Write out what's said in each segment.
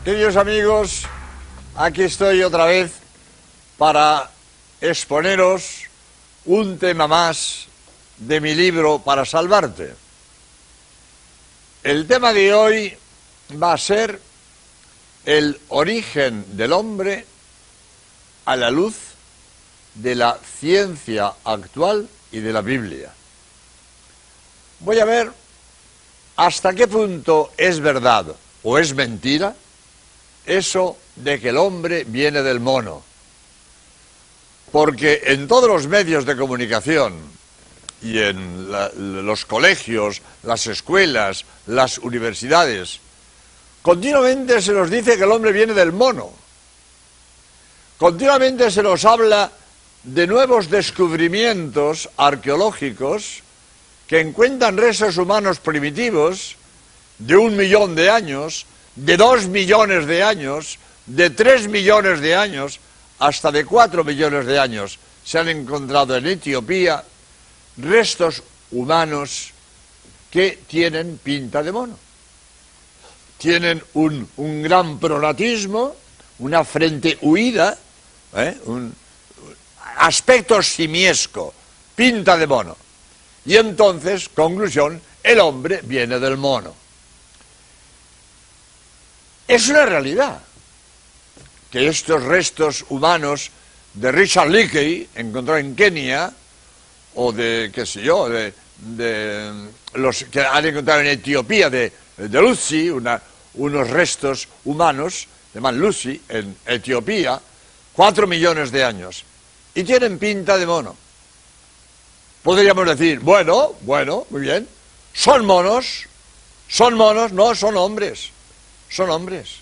Queridos amigos, aquí estoy otra vez para exponeros un tema más de mi libro Para Salvarte. El tema de hoy va a ser el origen del hombre a la luz de la ciencia actual y de la Biblia. Voy a ver hasta qué punto es verdad o es mentira eso de que el hombre viene del mono. Porque en todos los medios de comunicación y en los colegios, las escuelas, las universidades, continuamente se nos dice que el hombre viene del mono. Continuamente se nos habla de nuevos descubrimientos arqueológicos que encuentran restos humanos primitivos de 1 millón de años, de 2 millones de años, de 3 millones de años, hasta de 4 millones de años. Se han encontrado en Etiopía restos humanos que tienen pinta de mono. Tienen un gran pronatismo, una frente huida, un aspecto simiesco, pinta de mono. Y entonces, conclusión, el hombre viene del mono. Es una realidad que estos restos humanos de Richard Leakey, encontrado en Kenia, o de, qué sé yo, de los que han encontrado en Etiopía, de Lucy, unos restos humanos, de Man Lucy, en Etiopía, 4 millones de años, y tienen pinta de mono. Podríamos decir, bueno, muy bien, son monos, no, son hombres. Son hombres.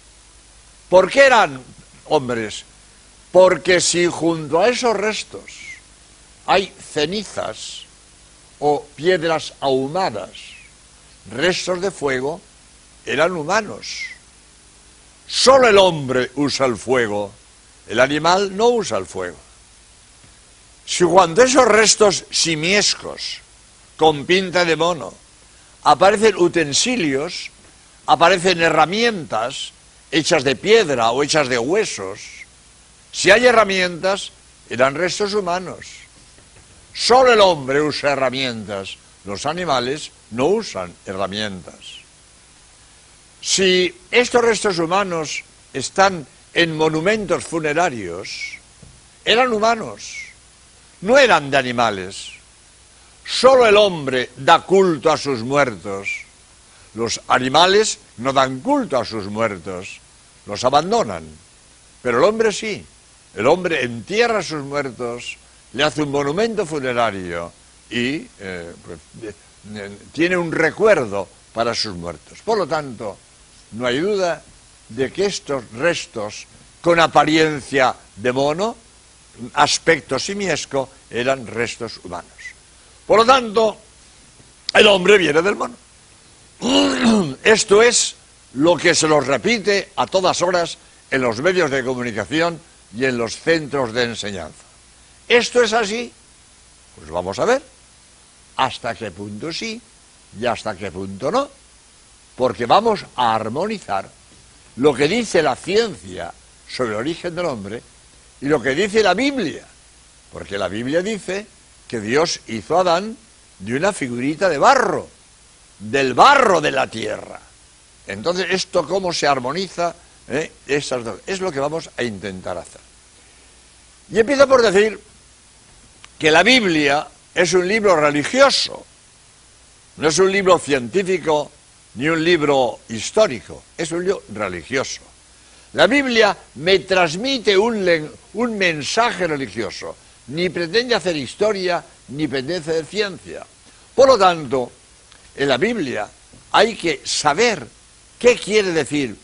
¿Por qué eran hombres? Porque si junto a esos restos hay cenizas o piedras ahumadas, restos de fuego, eran humanos. Solo el hombre usa el fuego, el animal no usa el fuego. Si cuando esos restos simiescos, con pinta de mono, aparecen utensilios, aparecen herramientas hechas de piedra o hechas de huesos, si hay herramientas, eran restos humanos. Solo el hombre usa herramientas, los animales no usan herramientas. Si estos restos humanos están en monumentos funerarios, eran humanos, no eran de animales. Solo el hombre da culto a sus muertos. Los animales no dan culto a sus muertos, los abandonan. Pero el hombre sí. El hombre entierra a sus muertos, le hace un monumento funerario y tiene un recuerdo para sus muertos. Por lo tanto, no hay duda de que estos restos con apariencia de mono, aspecto simiesco, eran restos humanos. Por lo tanto, el hombre viene del mono. Esto es lo que se nos repite a todas horas en los medios de comunicación y en los centros de enseñanza. ¿Esto es así? Pues vamos a ver hasta qué punto sí y hasta qué punto no, porque vamos a armonizar lo que dice la ciencia sobre el origen del hombre y lo que dice la Biblia, porque la Biblia dice que Dios hizo a Adán de una figurita de barro, del barro de la tierra. Entonces, ¿esto cómo se armoniza? Esas dos. Es lo que vamos a intentar hacer. Y empiezo por decir que la Biblia es un libro religioso, no es un libro científico ni un libro histórico, es un libro religioso. La Biblia me transmite un mensaje religioso, ni pretende hacer historia, ni pretende hacer ciencia. Por lo tanto, en la Biblia hay que saber qué quiere decir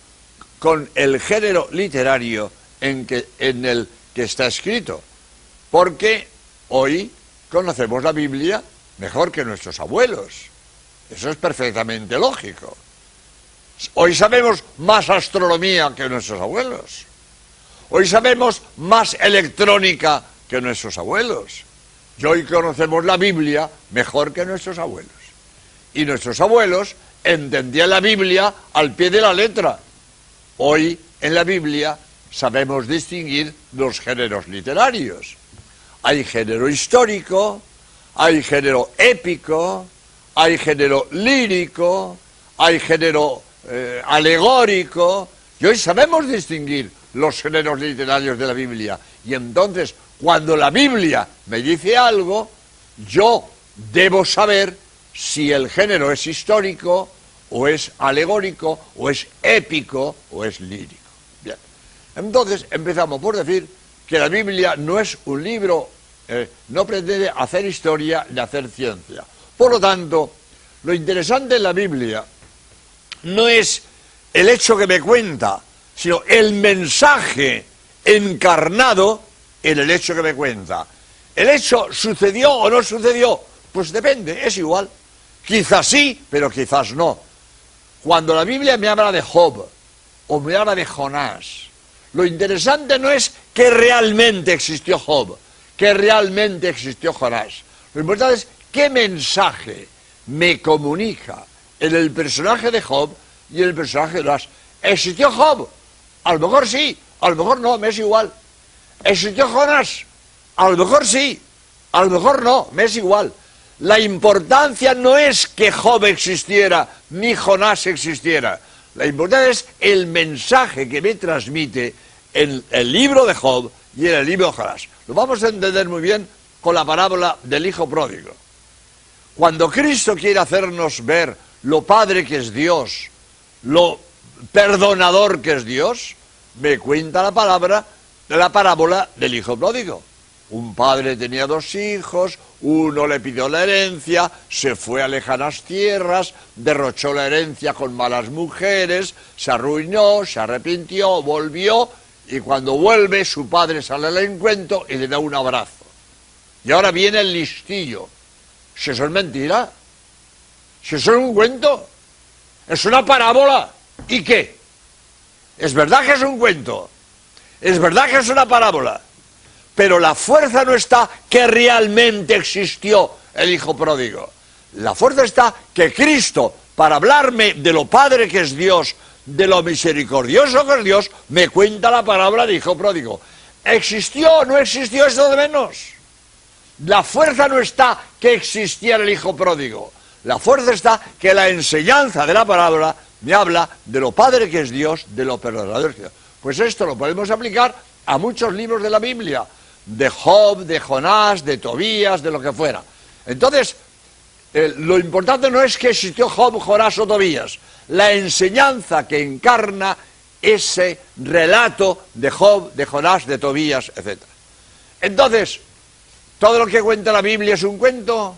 con el género literario en el que está escrito, porque hoy conocemos la Biblia mejor que nuestros abuelos. Eso es perfectamente lógico. Hoy sabemos más astronomía que nuestros abuelos. Hoy sabemos más electrónica que nuestros abuelos. Y hoy conocemos la Biblia mejor que nuestros abuelos. Y nuestros abuelos entendían la Biblia al pie de la letra. Hoy en la Biblia sabemos distinguir los géneros literarios. Hay género histórico, hay género épico, hay género lírico, hay género alegórico, y hoy sabemos distinguir los géneros literarios de la Biblia. Y entonces, cuando la Biblia me dice algo, yo debo saber si el género es histórico, o es alegórico, o es épico, o es lírico. Bien. Entonces, empezamos por decir que la Biblia no es un libro, no pretende hacer historia ni hacer ciencia. Por lo tanto, lo interesante en la Biblia no es el hecho que me cuenta, sino el mensaje encarnado en el hecho que me cuenta. ¿El hecho sucedió o no sucedió? Pues depende, es igual. Quizás sí, pero quizás no. Cuando la Biblia me habla de Job o me habla de Jonás, lo interesante no es que realmente existió Job, que realmente existió Jonás. Lo importante es qué mensaje me comunica en el personaje de Job y en el personaje de Jonás. ¿Existió Job? A lo mejor sí, a lo mejor no, me es igual. ¿Existió Jonás? A lo mejor sí, a lo mejor no, me es igual. La importancia no es que Job existiera, ni Jonás existiera. La importancia es el mensaje que me transmite en el libro de Job y en el libro de Jonás. Lo vamos a entender muy bien con la parábola del hijo pródigo. Cuando Cristo quiere hacernos ver lo padre que es Dios, lo perdonador que es Dios, me cuenta la parábola del hijo pródigo. Un padre tenía 2 hijos, uno le pidió la herencia, se fue a lejanas tierras, derrochó la herencia con malas mujeres, se arruinó, se arrepintió, volvió, y cuando vuelve su padre sale al encuentro y le da un abrazo. Y ahora viene el listillo. Si eso es mentira, si eso es un cuento, es una parábola. ¿Y qué? Es verdad que es un cuento, es verdad que es una parábola, pero la fuerza no está que realmente existió el hijo pródigo. La fuerza está que Cristo, para hablarme de lo padre que es Dios, de lo misericordioso que es Dios, me cuenta la parábola del hijo pródigo. ¿Existió o no existió? Es lo de menos. La fuerza no está que existiera el hijo pródigo. La fuerza está que la enseñanza de la parábola me habla de lo padre que es Dios, de lo perdonador que es Dios. Pues esto lo podemos aplicar a muchos libros de la Biblia, de Job, de Jonás, de Tobías, de lo que fuera. Entonces, lo importante no es que existió Job, Jonás o Tobías. La enseñanza que encarna ese relato de Job, de Jonás, de Tobías, etc. Entonces, ¿todo lo que cuenta la Biblia es un cuento?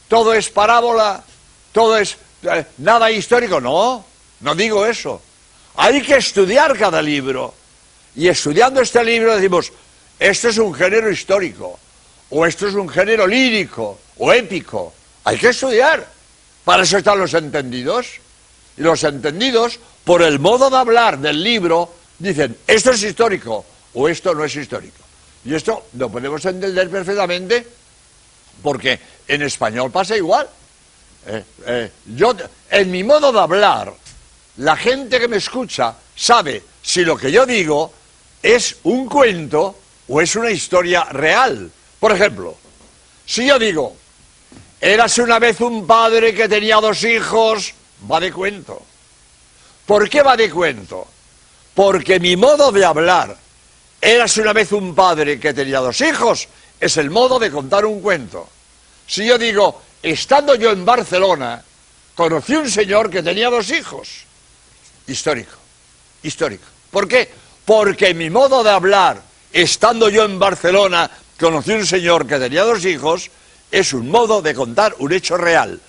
¿Todo es parábola? ¿Todo es nada histórico? No, no digo eso. Hay que estudiar cada libro. Y estudiando este libro decimos, esto es un género histórico, o esto es un género lírico, o épico. Hay que estudiar. Para eso están los entendidos. Y los entendidos, por el modo de hablar del libro, dicen, esto es histórico, o esto no es histórico. Y esto lo podemos entender perfectamente, porque en español pasa igual. Yo, en mi modo de hablar, la gente que me escucha sabe si lo que yo digo es un cuento o es una historia real. Por ejemplo, si yo digo, érase una vez un padre que tenía 2 hijos, va de cuento. ¿Por qué va de cuento? Porque mi modo de hablar, érase una vez un padre que tenía 2 hijos, es el modo de contar un cuento. Si yo digo, estando yo en Barcelona, conocí un señor que tenía 2 hijos, histórico, histórico. ¿Por qué? Porque mi modo de hablar, estando yo en Barcelona, conocí un señor que tenía 2 hijos, es un modo de contar un hecho real.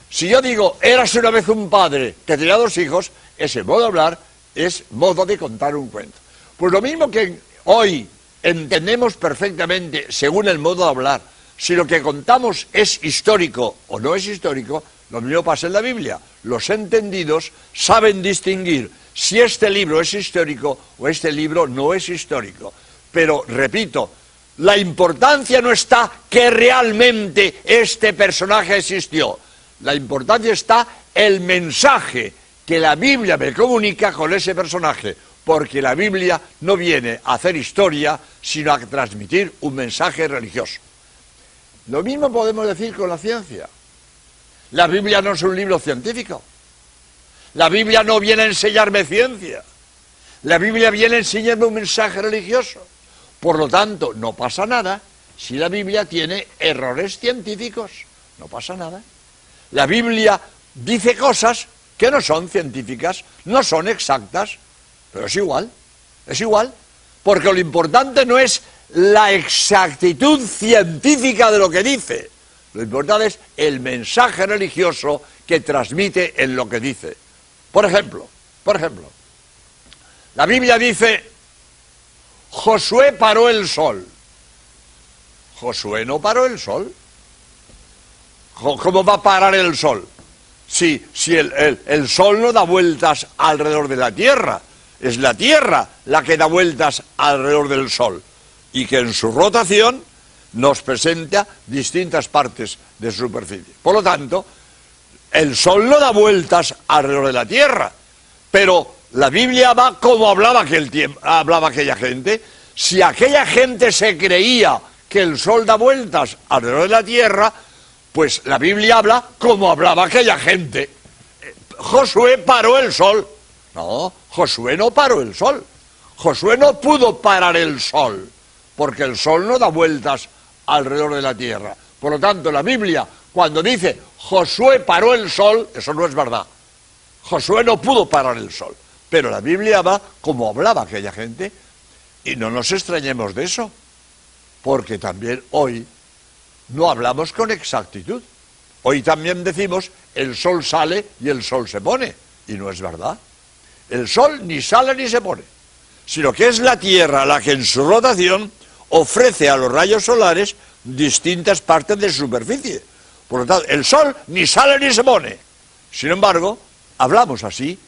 Si yo digo, érase una vez un padre que tenía 2 hijos, ese modo de hablar es modo de contar un cuento. Pues lo mismo que hoy entendemos perfectamente, según el modo de hablar, si lo que contamos es histórico o no es histórico, lo mismo pasa en la Biblia. Los entendidos saben distinguir si este libro es histórico o este libro no es histórico. Pero, repito, la importancia no está que realmente este personaje existió. La importancia está el mensaje que la Biblia me comunica con ese personaje. porque la Biblia no viene a hacer historia, sino a transmitir un mensaje religioso. Lo mismo podemos decir con la ciencia. La Biblia no es un libro científico. La Biblia no viene a enseñarme ciencia. La Biblia viene a enseñarme un mensaje religioso. Por lo tanto, no pasa nada si la Biblia tiene errores científicos. No pasa nada. La Biblia dice cosas que no son científicas, no son exactas, pero es igual, porque lo importante no es la exactitud científica de lo que dice, lo importante es el mensaje religioso que transmite en lo que dice. Por ejemplo, la Biblia dice, Josué paró el sol. Josué no paró el sol. ¿Cómo va a parar el sol? Si el sol no da vueltas alrededor de la Tierra, es la Tierra la que da vueltas alrededor del sol, y que en su rotación nos presenta distintas partes de su superficie. Por lo tanto, el sol no da vueltas alrededor de la Tierra, pero la Biblia va como hablaba aquella gente. Si aquella gente se creía que el sol da vueltas alrededor de la Tierra, pues la Biblia habla como hablaba aquella gente. Josué paró el sol. No, Josué no paró el sol. Josué no pudo parar el sol, porque el sol no da vueltas alrededor de la Tierra. Por lo tanto, la Biblia, cuando dice Josué paró el sol, eso no es verdad. Josué no pudo parar el sol. Pero la Biblia va como hablaba aquella gente, y no nos extrañemos de eso, porque también hoy no hablamos con exactitud. Hoy también decimos, el sol sale y el sol se pone, y no es verdad. El sol ni sale ni se pone, sino que es la Tierra la que en su rotación ofrece a los rayos solares distintas partes de su superficie. Por lo tanto, el sol ni sale ni se pone. Sin embargo, hablamos así,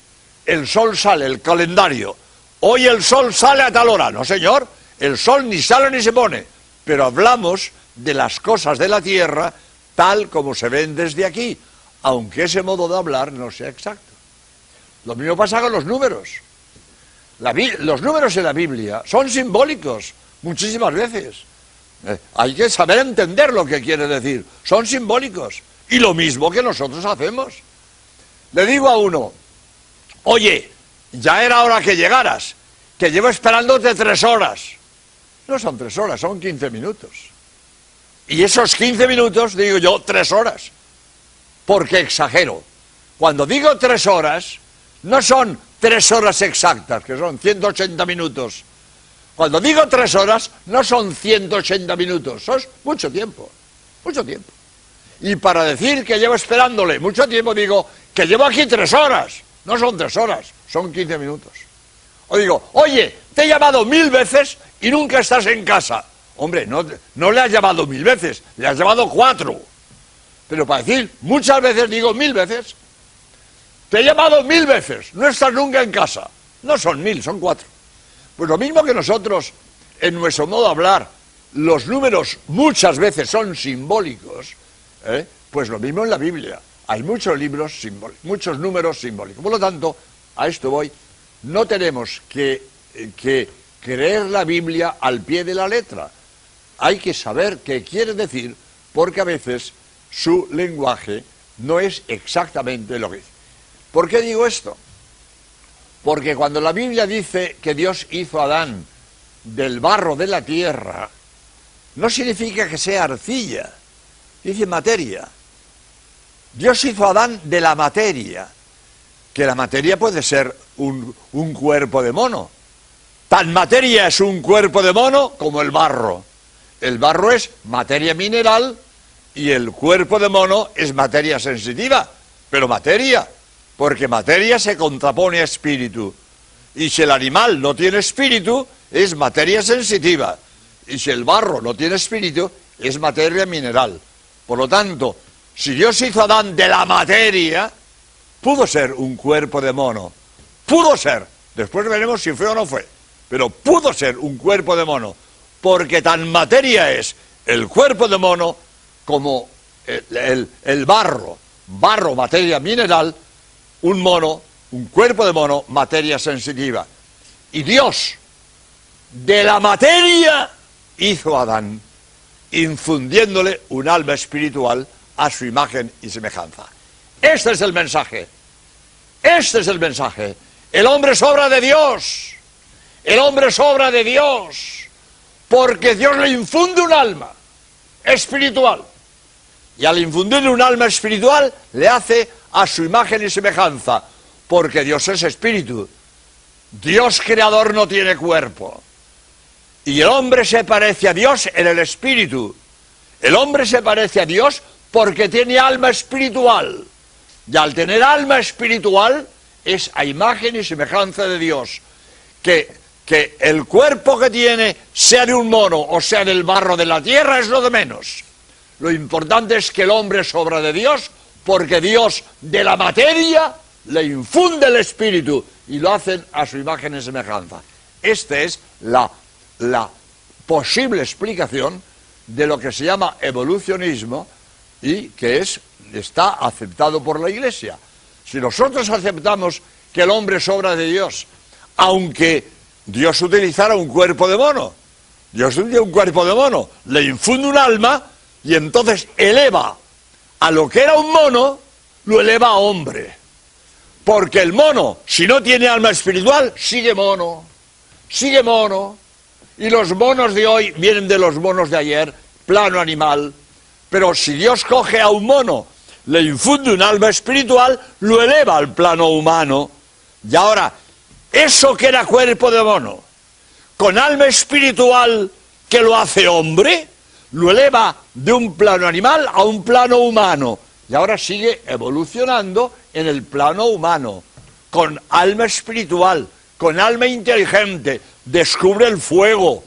el sol sale, el calendario, hoy el sol sale a tal hora. No, señor, el sol ni sale ni se pone, pero hablamos de las cosas de la Tierra tal como se ven desde aquí, aunque ese modo de hablar no sea exacto. Lo mismo pasa con los números. Los números en la Biblia son simbólicos muchísimas veces. Hay que saber entender lo que quiere decir. Son simbólicos. Y lo mismo que nosotros hacemos. Le digo a uno, oye, ya era hora que llegaras, que llevo esperándote 3 horas. No son 3 horas, son 15 minutos. Y esos 15 minutos, digo yo, 3 horas. Porque exagero. Cuando digo 3 horas, no son 3 horas exactas, que son 180 minutos. Cuando digo 3 horas, no son 180 minutos, son mucho tiempo, mucho tiempo. Y para decir que llevo esperándole mucho tiempo, digo que llevo aquí 3 horas. No son 3 horas, son 15 minutos. O digo, oye, te he llamado 1000 veces y nunca estás en casa. Hombre, no le has llamado 1000 veces, le has llamado 4. Pero para decir muchas veces, digo 1000 veces. Te he llamado 1000 veces, no estás nunca en casa. No son 1000, son 4. Pues lo mismo que nosotros, en nuestro modo de hablar, los números muchas veces son simbólicos, pues lo mismo en la Biblia. Hay muchos libros simbólicos, muchos números simbólicos. Por lo tanto, a esto voy, no tenemos que creer la Biblia al pie de la letra. Hay que saber qué quiere decir, porque a veces su lenguaje no es exactamente lo que dice. ¿Por qué digo esto? Porque cuando la Biblia dice que Dios hizo a Adán del barro de la tierra, no significa que sea arcilla, dice materia. Dios hizo a Adán de la materia, que la materia puede ser un cuerpo de mono. Tan materia es un cuerpo de mono como el barro. El barro es materia mineral y el cuerpo de mono es materia sensitiva, pero materia, porque materia se contrapone a espíritu. Y si el animal no tiene espíritu, es materia sensitiva. Y si el barro no tiene espíritu, es materia mineral. Por lo tanto, si Dios hizo a Adán de la materia, pudo ser un cuerpo de mono. Pudo ser. Después veremos si fue o no fue. Pero pudo ser un cuerpo de mono, porque tan materia es el cuerpo de mono como el barro. Barro, materia mineral, un mono, un cuerpo de mono, materia sensitiva. Y Dios, de la materia, hizo a Adán, infundiéndole un alma espiritual a su imagen y semejanza. Este es el mensaje. Este es el mensaje. El hombre es obra de Dios. El hombre es obra de Dios. Porque Dios le infunde un alma espiritual. Y al infundirle un alma espiritual, le hace a su imagen y semejanza. Porque Dios es espíritu. Dios creador no tiene cuerpo. Y el hombre se parece a Dios en el espíritu. El hombre se parece a Dios porque tiene alma espiritual. Y al tener alma espiritual, es a imagen y semejanza de Dios. Que el cuerpo que tiene, sea de un mono o sea del barro de la tierra, es lo de menos. Lo importante es que el hombre es obra de Dios, porque Dios de la materia le infunde el espíritu y lo hacen a su imagen y semejanza. Esta es la posible explicación de lo que se llama evolucionismo y que está aceptado por la Iglesia. Si nosotros aceptamos que el hombre es obra de Dios, aunque Dios utilizara un cuerpo de mono, Dios utiliza un cuerpo de mono, le infunde un alma y entonces eleva a lo que era un mono, lo eleva a hombre. Porque el mono, si no tiene alma espiritual, sigue mono, sigue mono. Y los monos de hoy vienen de los monos de ayer, plano animal. Pero si Dios coge a un mono, le infunde un alma espiritual, lo eleva al plano humano. Y ahora, eso que era cuerpo de mono, con alma espiritual que lo hace hombre, lo eleva de un plano animal a un plano humano. Y ahora sigue evolucionando en el plano humano, con alma espiritual, con alma inteligente, descubre el fuego,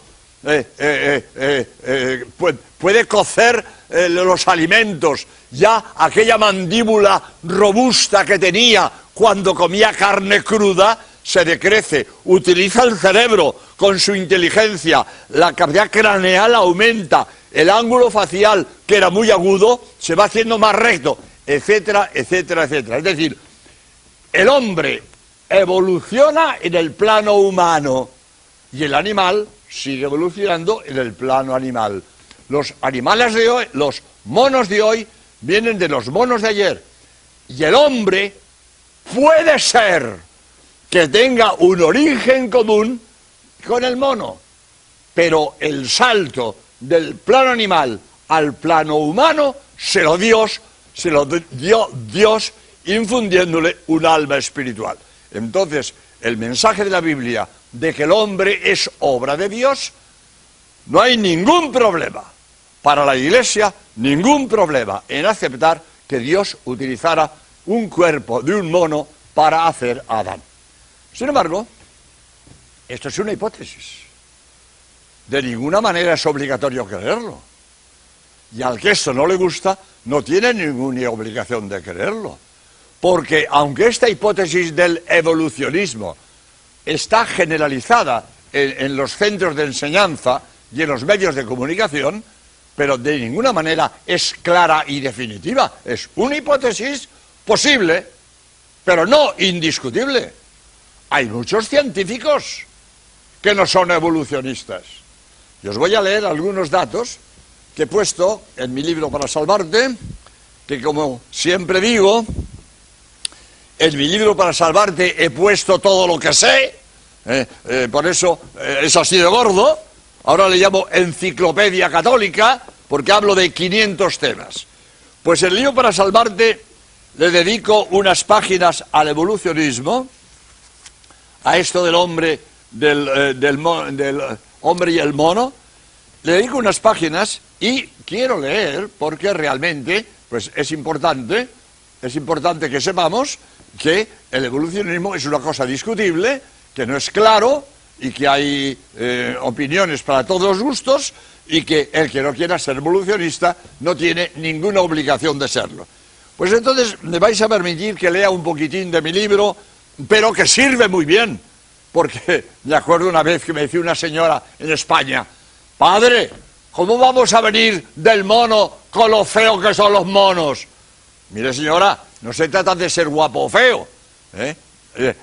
puede cocer los alimentos, ya aquella mandíbula robusta que tenía cuando comía carne cruda, se decrece, utiliza el cerebro con su inteligencia, la capacidad craneal aumenta, el ángulo facial, que era muy agudo, se va haciendo más recto, etcétera, etcétera, etcétera. Es decir, el hombre evoluciona en el plano humano y el animal sigue evolucionando en el plano animal. Los animales de hoy, los monos de hoy, vienen de los monos de ayer. Y el hombre puede ser que tenga un origen común con el mono, pero el salto del plano animal al plano humano se lo dio Dios infundiéndole un alma espiritual. Entonces, el mensaje de la Biblia de que el hombre es obra de Dios, no hay ningún problema para la Iglesia, ningún problema en aceptar que Dios utilizara un cuerpo de un mono para hacer a Adán. Sin embargo, esto es una hipótesis. De ninguna manera es obligatorio creerlo. Y al que esto no le gusta, no tiene ninguna obligación de creerlo. Porque aunque esta hipótesis del evolucionismo está generalizada en los centros de enseñanza y en los medios de comunicación, pero de ninguna manera es clara y definitiva. Es una hipótesis posible, pero no indiscutible. Hay muchos científicos que no son evolucionistas. Y os voy a leer algunos datos que he puesto en mi libro Para Salvarte, que como siempre digo, en mi libro Para Salvarte he puesto todo lo que sé, por eso es así de gordo. Ahora le llamo Enciclopedia Católica, porque hablo de 500 temas. Pues el libro Para Salvarte le dedico unas páginas al evolucionismo, a esto del hombre, del hombre y el mono. Le dedico unas páginas y quiero leer, porque realmente pues es importante que sepamos que el evolucionismo es una cosa discutible, que no es claro y que hay opiniones para todos los gustos y que el que no quiera ser evolucionista no tiene ninguna obligación de serlo. Pues entonces me vais a permitir que lea un poquitín de mi libro, pero que sirve muy bien, porque me acuerdo una vez que me decía una señora en España: padre, ¿cómo vamos a venir del mono con lo feo que son los monos? Mire, señora, no se trata de ser guapo o feo,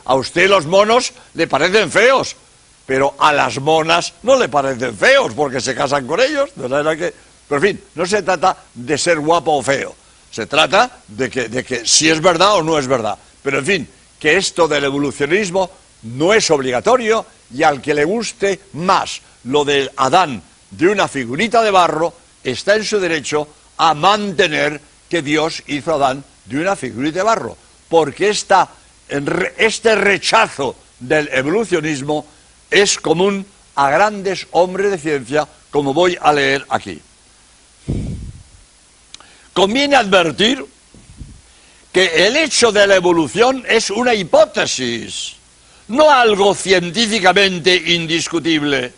A usted los monos le parecen feos, pero a las monas no le parecen feos porque se casan con ellos, de manera que... Pero en fin, no se trata de ser guapo o feo, se trata de que si es verdad o no es verdad. Pero en fin, que esto del evolucionismo no es obligatorio y al que le guste más lo del Adán de una figurita de barro está en su derecho a mantener que Dios hizo a Adán de una figurita de barro, porque este rechazo del evolucionismo es común a grandes hombres de ciencia, como voy a leer aquí. Conviene advertir que el hecho de la evolución es una hipótesis, no algo científicamente indiscutible.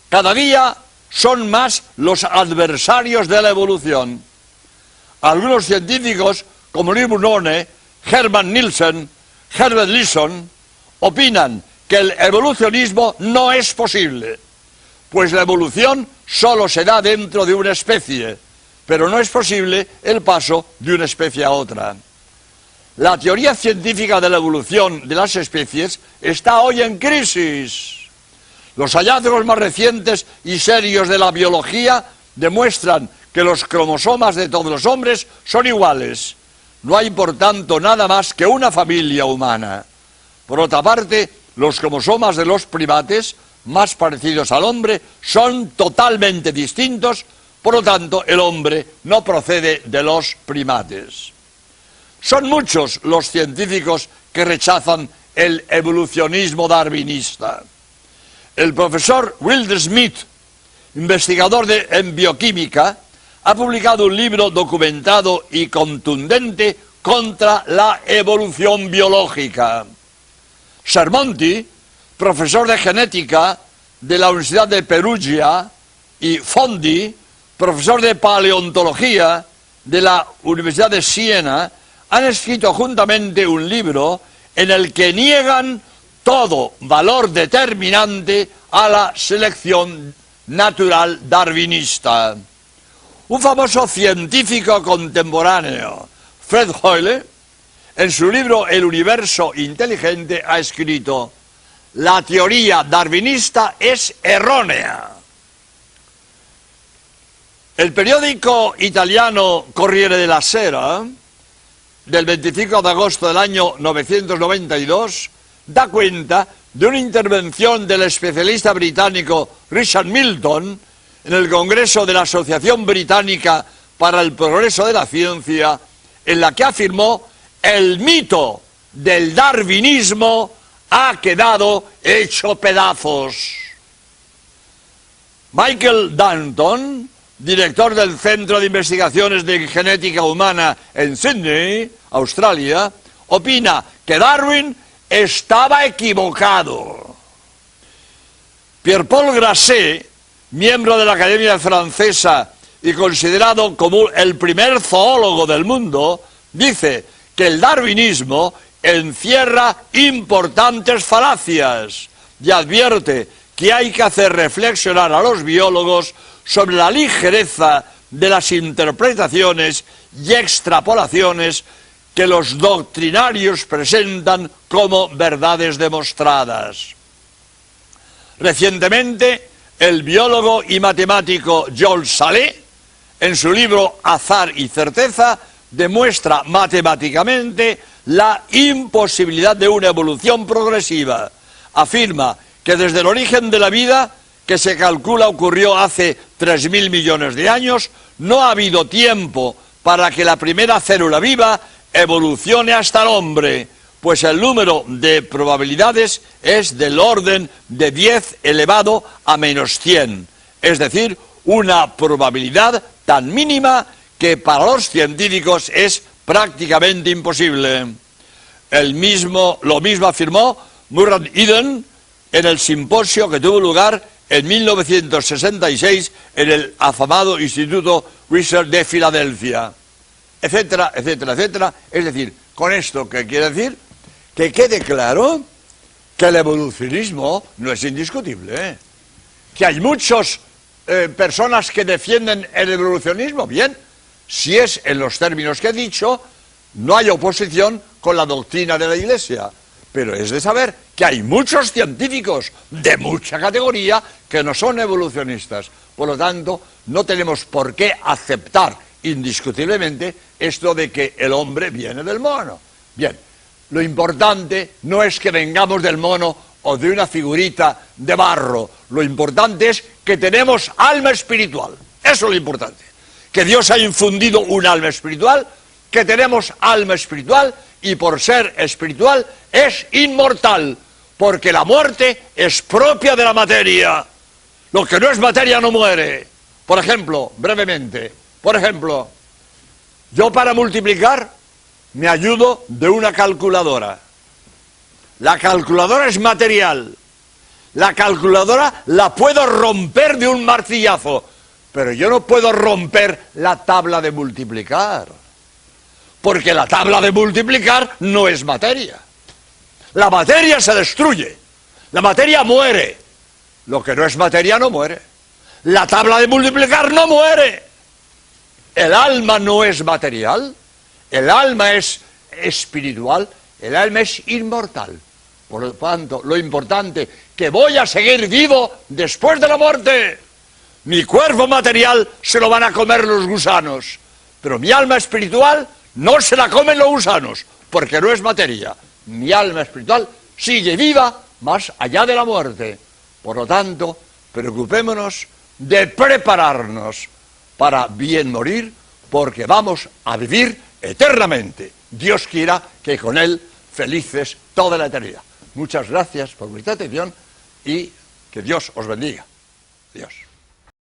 Cada día son más los adversarios de la evolución. Algunos científicos, como Lee Burnone, Herman Nielsen, Herbert Leeson, opinan que el evolucionismo no es posible, pues la evolución solo se da dentro de una especie, pero no es posible el paso de una especie a otra. La teoría científica de la evolución de las especies está hoy en crisis. Los hallazgos más recientes y serios de la biología demuestran que los cromosomas de todos los hombres son iguales. No hay, por tanto, nada más que una familia humana. Por otra parte, los cromosomas de los primates, más parecidos al hombre, son totalmente distintos, por lo tanto, el hombre no procede de los primates. Son muchos los científicos que rechazan el evolucionismo darwinista. El profesor Wilder Smith, investigador en bioquímica, ha publicado un libro documentado y contundente contra la evolución biológica. Sermonti, profesor de genética de la Universidad de Perugia, y Fondi, profesor de paleontología de la Universidad de Siena, han escrito juntamente un libro en el que niegan todo valor determinante a la selección natural darwinista. Un famoso científico contemporáneo, Fred Hoyle, en su libro El universo inteligente ha escrito: la teoría darwinista es errónea. El periódico italiano Corriere della Sera, del 25 de agosto del año 992, da cuenta de una intervención del especialista británico Richard Milton en el Congreso de la Asociación Británica para el Progreso de la Ciencia, en la que afirmó: el mito del darwinismo ha quedado hecho pedazos. Michael Danton, director del Centro de Investigaciones de Genética Humana en Sydney, Australia, opina que Darwin estaba equivocado. Pierre-Paul Grasset, miembro de la Academia Francesa y considerado como el primer zoólogo del mundo, dice que el darwinismo encierra importantes falacias y advierte que hay que hacer reflexionar a los biólogos sobre la ligereza de las interpretaciones y extrapolaciones que los doctrinarios presentan como verdades demostradas. Recientemente, el biólogo y matemático Jules Salé, en su libro Azar y certeza, demuestra matemáticamente la imposibilidad de una evolución progresiva. Afirma que desde el origen de la vida, que se calcula ocurrió hace 3.000 millones de años, no ha habido tiempo para que la primera célula viva evolucione hasta el hombre, pues el número de probabilidades es del orden de 10 elevado a menos 100, es decir, una probabilidad tan mínima que para los científicos es prácticamente imposible. Lo mismo afirmó Murray Eden en el simposio que tuvo lugar en 1966 en el afamado Instituto Research de Filadelfia, etcétera, etcétera, etcétera. Es decir, con esto, ¿qué quiere decir? Que quede claro que el evolucionismo no es indiscutible, ¿eh? Que hay muchas personas que defienden el evolucionismo, bien, si es en los términos que he dicho, no hay oposición con la doctrina de la Iglesia, pero es de saber que hay muchos científicos de mucha categoría que no son evolucionistas. Por lo tanto, no tenemos por qué aceptar indiscutiblemente esto de que el hombre viene del mono. Bien, lo importante no es que vengamos del mono o de una figurita de barro. Lo importante es que tenemos alma espiritual. Eso es lo importante. Que Dios ha infundido un alma espiritual, que tenemos alma espiritual y por ser espiritual es inmortal, porque la muerte es propia de la materia. Lo que no es materia no muere. Por ejemplo, brevemente, yo para multiplicar me ayudo de una calculadora. La calculadora es material. La calculadora la puedo romper de un martillazo, pero yo no puedo romper la tabla de multiplicar, porque la tabla de multiplicar no es materia. La materia se destruye, la materia muere. Lo que no es materia no muere. La tabla de multiplicar no muere. El alma no es material, el alma es espiritual, el alma es inmortal. Por lo tanto, lo importante, que voy a seguir vivo después de la muerte. Mi cuerpo material se lo van a comer los gusanos, pero mi alma espiritual no se la comen los gusanos, porque no es materia. Mi alma espiritual sigue viva más allá de la muerte. Por lo tanto, preocupémonos de prepararnos para bien morir, porque vamos a vivir eternamente. Dios quiera que con Él felices toda la eternidad. Muchas gracias por vuestra atención y que Dios os bendiga. Dios.